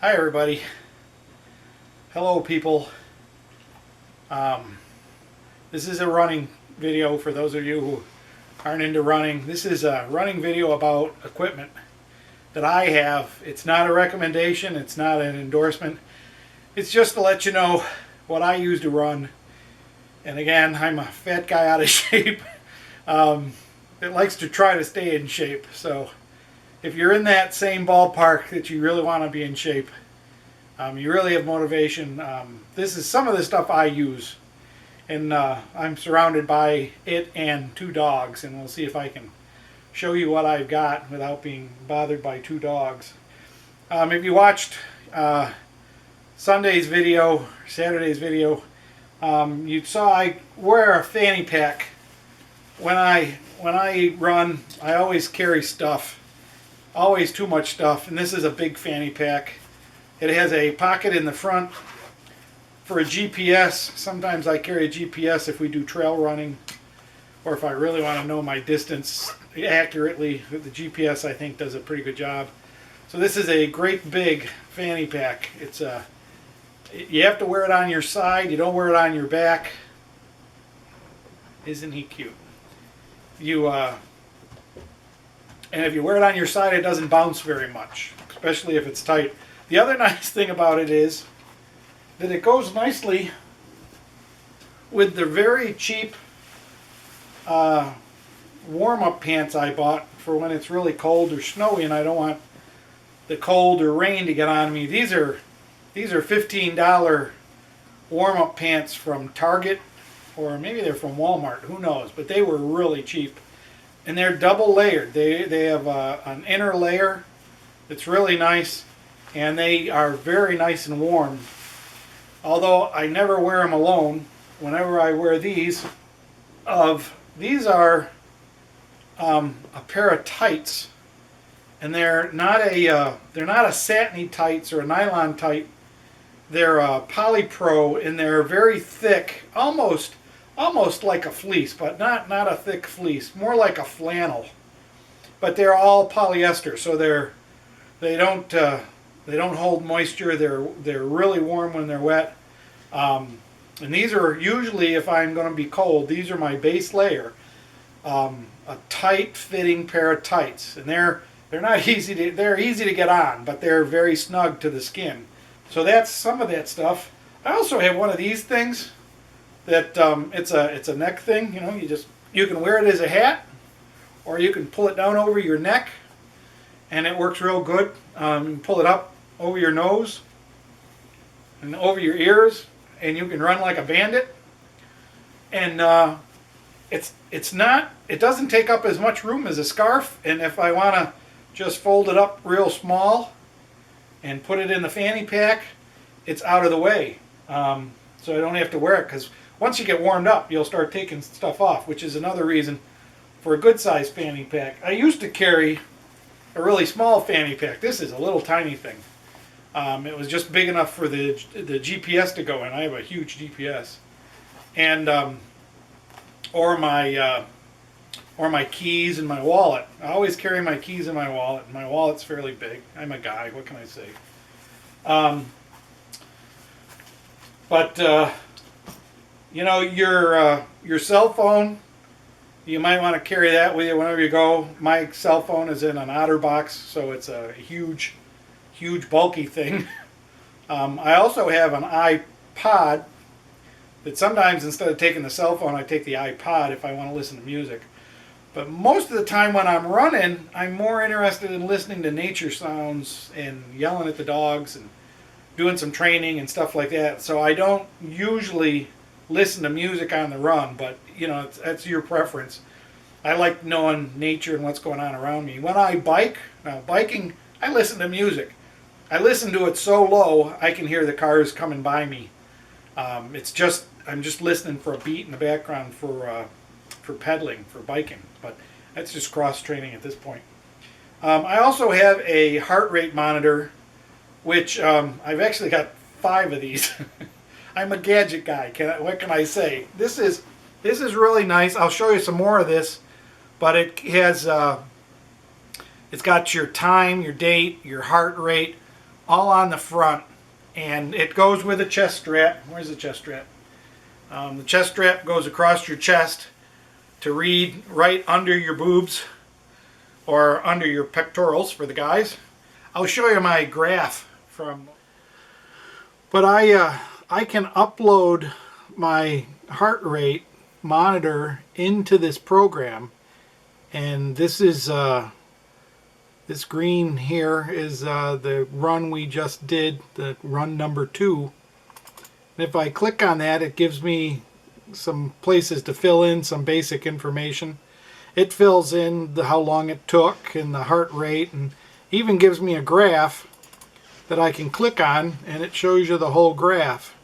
Hi everybody. Hello people. This is a running video for those of you who aren't into running. This is a running video about equipment that I have. It's not a recommendation, it's not an endorsement. It's just to let you know what I use to run. And again, I'm a fat guy out of shape that likes to try to stay in shape. So if you're in that same ballpark that you really want to be in shape, you really have motivation. This is some of the stuff I use, and I'm surrounded by it and two dogs, and we'll see if I can show you what I've got without being bothered by two dogs. If you watched Sunday's video, Saturday's video, you saw I wear a fanny pack. When I run, I always carry stuff. Always too much stuff, and this is a big fanny pack. It has a pocket in the front for a GPS. Sometimes I carry a GPS if we do trail running, or if I really want to know my distance accurately. The GPS, I think, does a pretty good job. So this is a great big fanny pack. You have to wear it on your side. You don't wear it on your back. Isn't he cute? And if you wear it on your side, it doesn't bounce very much, especially if it's tight. The other nice thing about it is that it goes nicely with the very cheap warm-up pants I bought for when it's really cold or snowy and I don't want the cold or rain to get on me. These are $15 warm-up pants from Target, or maybe they're from Walmart, who knows, but they were really cheap. And they're double layered. They have an inner layer that's really nice, and they are very nice and warm. Although I never wear them alone. Whenever I wear these are a pair of tights, and they're not a satiny tights or a nylon tight. They're polypro, and they're very thick, almost like a fleece, but not a thick fleece, more like a flannel. But they're all polyester, so they don't hold moisture. They're really warm when they're wet. And these are usually, if I'm going to be cold, these are my base layer. A tight fitting pair of tights, and they're not easy to get on, but they're very snug to the skin. So that's some of that stuff. I also have one of these things that it's a neck thing. You can wear it as a hat, or you can pull it down over your neck, and it works real good. You can pull it up over your nose and over your ears, and you can run like a bandit. And it doesn't take up as much room as a scarf. And if I want to just fold it up real small and put it in the fanny pack, it's out of the way. So I don't have to wear it, because once you get warmed up, you'll start taking stuff off, which is another reason for a good-sized fanny pack. I used to carry a really small fanny pack. This is a little tiny thing. It was just big enough for the GPS to go in. I have a huge GPS, and or my keys and my wallet. I always carry my keys in my wallet. My wallet's fairly big. I'm a guy. What can I say? But your cell phone, you might want to carry that with you whenever you go. My cell phone is in an OtterBox, so it's a huge, bulky thing. I also have an iPod that sometimes, instead of taking the cell phone, I take the iPod if I want to listen to music. But most of the time when I'm running, I'm more interested in listening to nature sounds and yelling at the dogs and doing some training and stuff like that. So I don't usually listen to music on the run, but that's your preference. I like knowing nature and what's going on around me. When I bike, biking, I listen to music. I listen to it so low I can hear the cars coming by me. I'm just listening for a beat in the background for pedaling, for biking, but that's just cross training at this point. I also have a heart rate monitor, which I've actually got 5 of these. I'm a gadget guy. What can I say? This is really nice. I'll show you some more of this, but it has it's got your time, your date, your heart rate, all on the front, and it goes with a chest strap. Where's the chest strap? The chest strap goes across your chest to read right under your boobs or under your pectorals for the guys. I'll show you my graph from, but I can upload my heart rate monitor into this program, and this is this green here is the run we just did, the run number 2. And if I click on that, it gives me some places to fill in some basic information. It fills in how long it took and the heart rate, and even gives me a graph that I can click on, and it shows you the whole graph.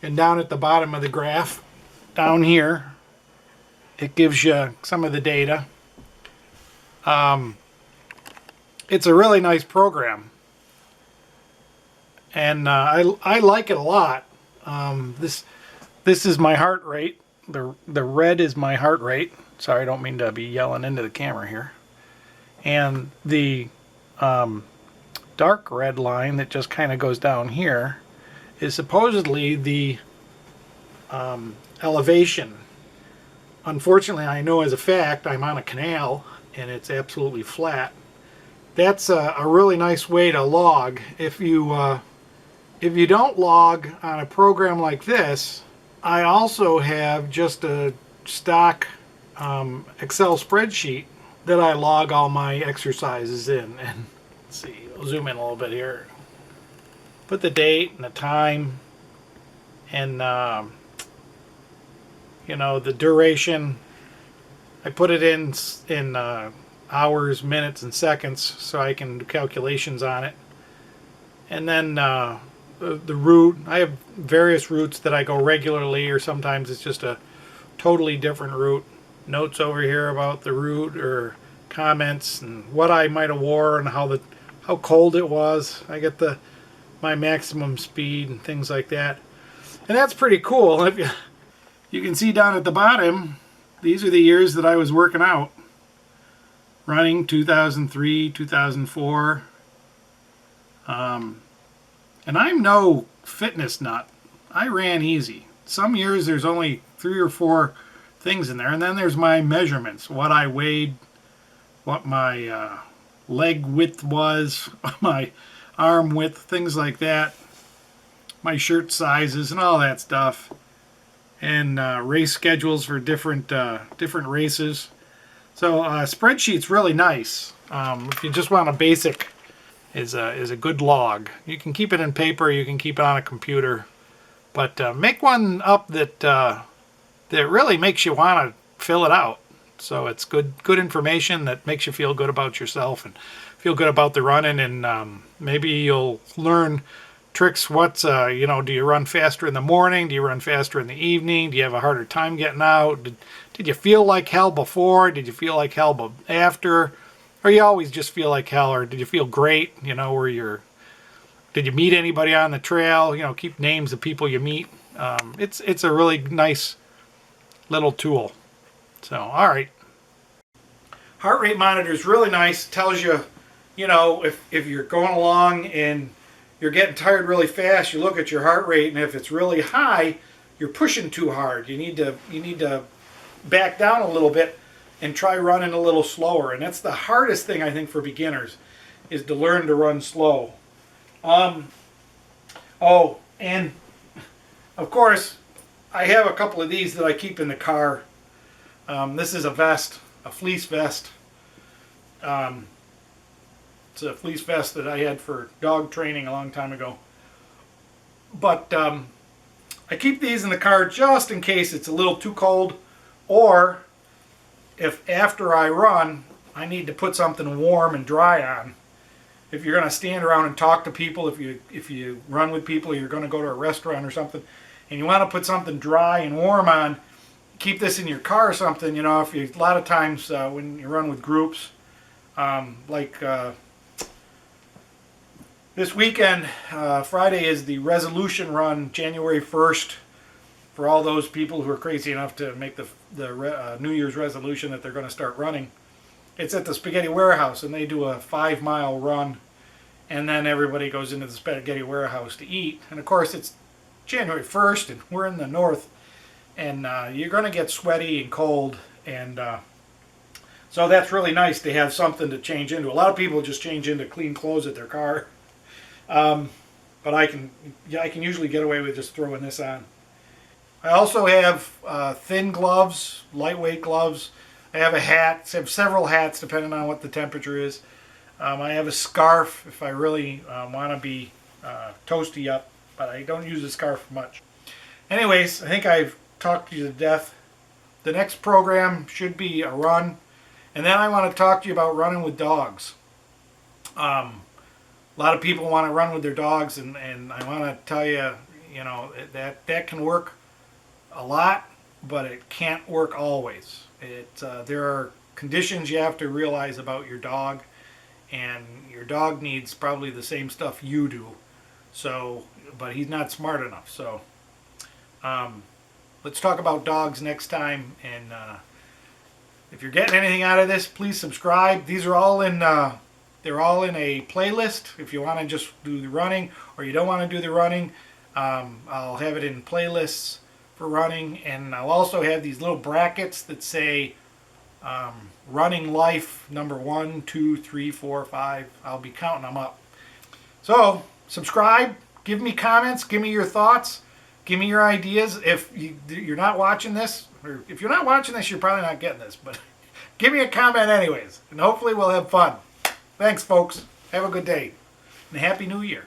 And down at the bottom of the graph, down here, it gives you some of the data. It's a really nice program, and I like it a lot. This is my heart rate. The red is my heart rate. Sorry, I don't mean to be yelling into the camera here. And the dark red line that just kind of goes down here is supposedly the elevation. Unfortunately, I know as a fact I'm on a canal and it's absolutely flat. That's a really nice way to log. If you don't log on a program like this, I also have just a stock Excel spreadsheet that I log all my exercises in. And let's see, I'll zoom in a little bit here. Put the date and the time, and you know, the duration. I put it in hours, minutes, and seconds, so I can do calculations on it. And then the route, I have various routes that I go regularly, or sometimes it's just a totally different route. Notes over here about the route, or comments and what I might have wore and how cold it was. I get my maximum speed and things like that, and that's pretty cool. If you can see down at the bottom, these are the years that I was working out. Running 2003, 2004. And I'm no fitness nut. I ran easy. Some years there's only 3 or 4 things in there, and then there's my measurements, what I weighed, what my leg width was, my arm width, things like that, my shirt sizes and all that stuff, and race schedules for different races. So spreadsheet's really nice. If you just want a basic, is a good log. You can keep it in paper, you can keep it on a computer, but make one up that really makes you want to fill it out. So it's good information that makes you feel good about yourself and feel good about the running, and maybe you'll learn tricks. What's do you run faster in the morning? Do you run faster in the evening? Do you have a harder time getting out? Did you feel like hell before? Did you feel like hell after? Or you always just feel like hell? Or did you feel great? Did you meet anybody on the trail? Keep names of people you meet. It's a really nice little tool. So, all right. Heart rate monitor is really nice. Tells you, if you're going along and you're getting tired really fast, you look at your heart rate, and if it's really high, you're pushing too hard. You need to back down a little bit and try running a little slower. And that's the hardest thing, I think, for beginners, is to learn to run slow. Oh, and of course, I have a couple of these that I keep in the car. This is a vest, a fleece vest. It's a fleece vest that I had for dog training a long time ago. But I keep these in the car just in case it's a little too cold, or if after I run, I need to put something warm and dry on. If you're going to stand around and talk to people, if you run with people, you're going to go to a restaurant or something, and you want to put something dry and warm on, keep this in your car or something. A lot of times when you run with groups, this weekend, Friday is the resolution run, January 1st, for all those people who are crazy enough to make the New Year's resolution that they're going to start running. It's at the Spaghetti Warehouse, and they do a 5-mile run, and then everybody goes into the spaghetti warehouse to eat. And of course, it's January 1st, and we're in the north, and you're going to get sweaty and cold, and so that's really nice to have something to change into. A lot of people just change into clean clothes at their car, but I can usually get away with just throwing this on. I also have thin gloves, lightweight gloves. I have a hat. I have several hats depending on what the temperature is. I have a scarf if I really want to be toasty up, but I don't use a scarf much. Anyways, I think I've talked you to death. The next program should be a run, and then I want to talk to you about running with dogs. A lot of people want to run with their dogs, and I want to tell you, that can work a lot, but it can't work always. There are conditions you have to realize about your dog, and your dog needs probably the same stuff you do. So, but he's not smart enough. So, let's talk about dogs next time. And if you're getting anything out of this, please subscribe. These are all in. They're all in a playlist. If you want to just do the running, or you don't want to do the running, I'll have it in playlists for running, and I'll also have these little brackets that say running life number 1, 2, 3, 4, 5. I'll be counting them up. So subscribe, give me comments, give me your thoughts, give me your ideas. If you're not watching this, or if you're not watching this, you're probably not getting this, but give me a comment anyways, and hopefully we'll have fun. Thanks, folks. Have a good day, and Happy New Year.